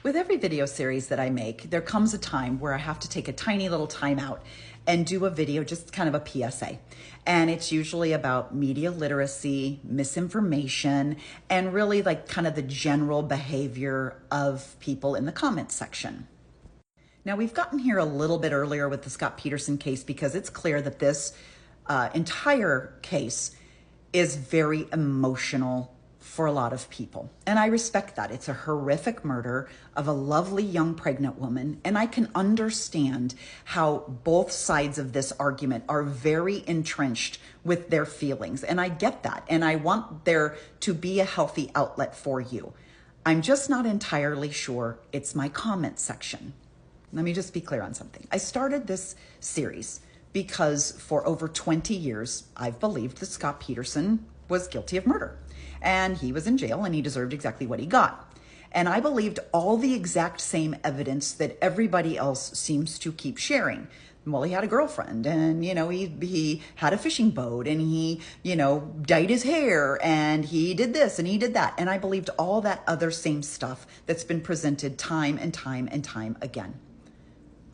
With every video series that I make, there comes a time where I have to take a tiny little time out and do a video, just kind of a PSA. And it's usually about media literacy, misinformation, and really like kind of the general behavior of people in the comments section. Now, we've gotten here a little bit earlier with the Scott Peterson case because it's clear that this entire case is very emotional for a lot of people. And I respect that. It's a horrific murder of a lovely young pregnant woman. And I can understand how both sides of this argument are very entrenched with their feelings. And I get that. And I want there to be a healthy outlet for you. I'm just not entirely sure it's my comment section. Let me just be clear on something. I started this series because for over 20 years, I've believed that Scott Peterson was guilty of murder. And he was in jail and he deserved exactly what he got. And I believed all the exact same evidence that everybody else seems to keep sharing. Well, he had a girlfriend and, he had a fishing boat and he, dyed his hair and he did this and he did that. And I believed all that other same stuff that's been presented time and time and time again.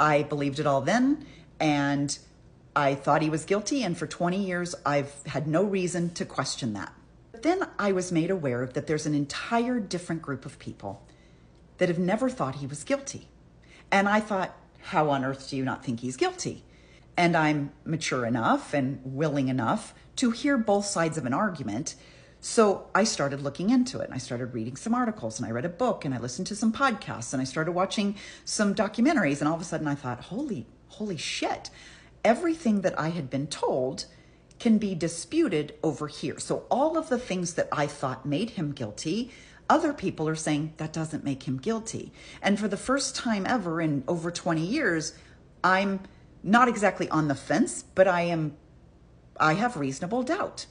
I believed it all then and I thought he was guilty. And for 20 years, I've had no reason to question that. Then I was made aware that there's an entire different group of people that have never thought he was guilty. And I thought, how on earth do you not think he's guilty? And I'm mature enough and willing enough to hear both sides of an argument. So I started looking into it and I started reading some articles and I read a book and I listened to some podcasts and I started watching some documentaries. And all of a sudden I thought, holy shit, everything that I had been told can be disputed over here. So all of the things that I thought made him guilty, other people are saying that doesn't make him guilty. And for the first time ever in over 20 years, I'm not exactly on the fence, but I have reasonable doubt.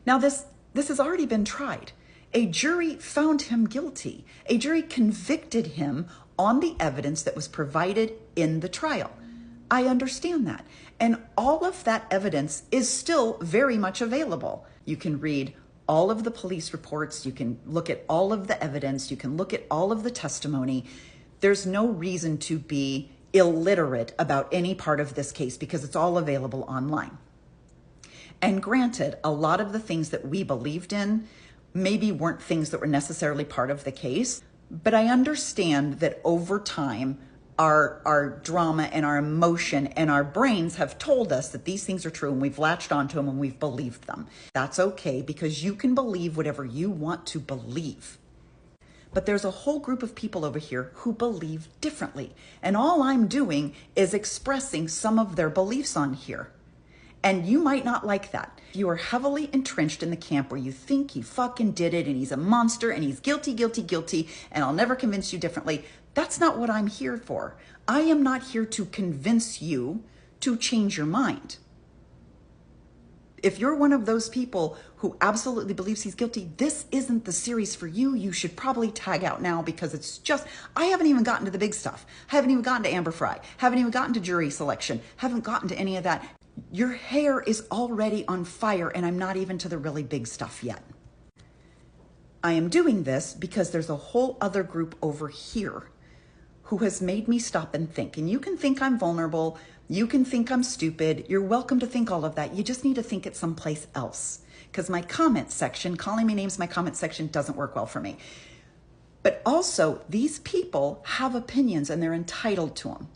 Now this has already been tried. A jury found him guilty. A jury convicted him on the evidence that was provided in the trial. I understand that. And all of that evidence is still very much available. You can read all of the police reports. You can look at all of the evidence. You can look at all of the testimony. There's no reason to be illiterate about any part of this case because it's all available online. And granted, a lot of the things that we believed in maybe weren't things that were necessarily part of the case, but I understand that over time, our drama and our emotion and our brains have told us that these things are true and we've latched onto them and we've believed them. That's okay because you can believe whatever you want to believe. But there's a whole group of people over here who believe differently. And all I'm doing is expressing some of their beliefs on here. And you might not like that. You are heavily entrenched in the camp where you think he fucking did it and he's a monster and he's guilty, and I'll never convince you differently. That's not what I'm here for. I am not here to convince you to change your mind. If you're one of those people who absolutely believes he's guilty, this isn't the series for you. You should probably tag out now because I haven't even gotten to the big stuff. Haven't even gotten to Amber Fry. Haven't even gotten to jury selection. Haven't gotten to any of that. Your hair is already on fire and I'm not even to the really big stuff yet. I am doing this because there's a whole other group over here who has made me stop and think. And you can think I'm vulnerable. You can think I'm stupid. You're welcome to think all of that. You just need to think it someplace else. Because my comment section, calling me names, my comment section doesn't work well for me. But also, these people have opinions and they're entitled to them.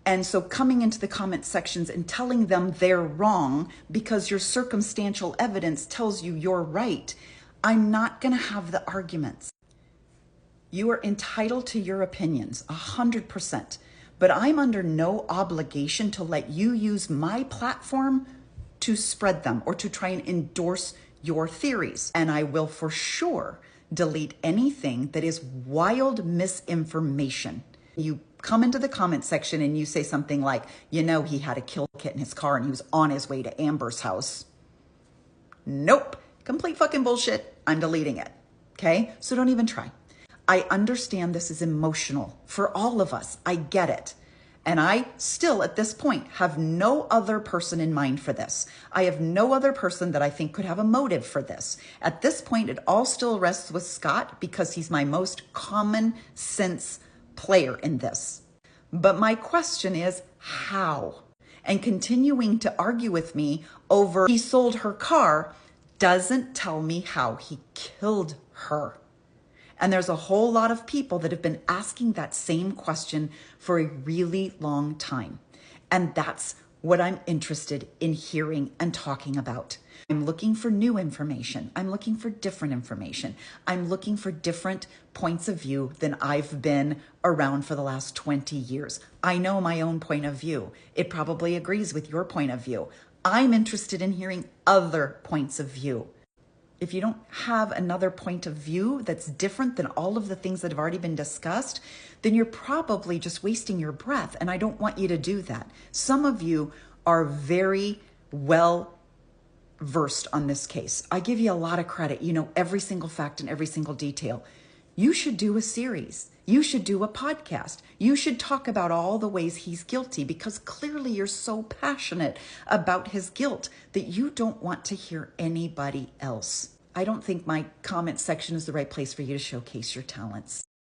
And so coming into the comment sections and telling them they're wrong because your circumstantial evidence tells you you're right, I'm not going to have the arguments. You are entitled to your opinions, 100%. But I'm under no obligation to let you use my platform to spread them or to try and endorse your theories. And I will for sure delete anything that is wild misinformation. You come into the comment section and you say something like, he had a kill kit in his car and he was on his way to Amber's house. Nope. Complete fucking bullshit. I'm deleting it. Okay? So don't even try. I understand this is emotional for all of us. I get it. And I still, at this point, have no other person in mind for this. I have no other person that I think could have a motive for this. At this point, it all still rests with Scott because he's my most common sense player in this. But my question is, how? And continuing to argue with me over he sold her car doesn't tell me how he killed her. And there's a whole lot of people that have been asking that same question for a really long time. And that's what I'm interested in hearing and talking about. I'm looking for new information. I'm looking for different information. I'm looking for different points of view than I've been around for the last 20 years. I know my own point of view. It probably agrees with your point of view. I'm interested in hearing other points of view. If you don't have another point of view that's different than all of the things that have already been discussed, then you're probably just wasting your breath. And I don't want you to do that. Some of you are very well versed on this case. I give you a lot of credit. You know every single fact and every single detail. You should do a series. You should do a podcast. You should talk about all the ways he's guilty because clearly you're so passionate about his guilt that you don't want to hear anybody else. I don't think my comment section is the right place for you to showcase your talents.